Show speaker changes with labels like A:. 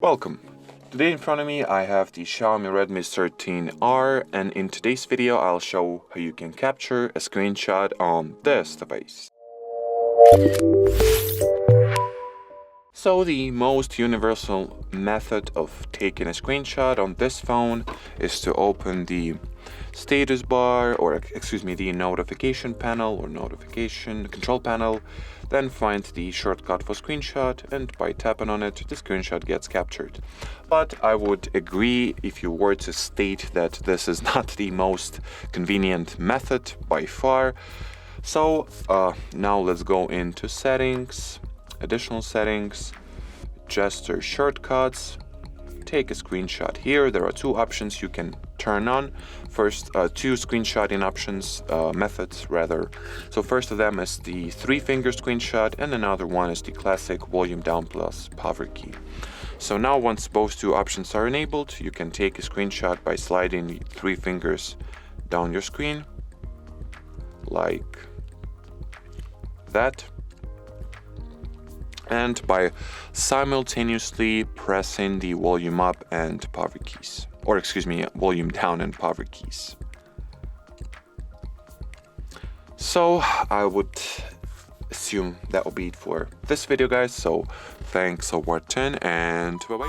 A: Welcome! Today in front of me I have the Xiaomi Redmi 13R, and in today's video I'll show how you can capture a screenshot on this device. So the most universal method of taking a screenshot on this phone is to open the status bar, or excuse me, the notification panel or notification control panel, then find the shortcut for screenshot, and by tapping on it the screenshot gets captured. But I would agree if you were to state that this is not the most convenient method by far. So now let's go into settings, additional settings, gesture shortcuts, take a screenshot. Here there are two options you can turn on. First, two screenshotting options, methods rather. So first of them is the 3-finger screenshot, and another one is the classic volume down plus power key. So now once both two options are enabled, you can take a screenshot by sliding the 3 fingers down your screen like that, and by simultaneously pressing the volume up and power keys, or excuse me, volume down and power keys. So I would assume that will be it for this video, guys. So thanks for watching, and bye bye.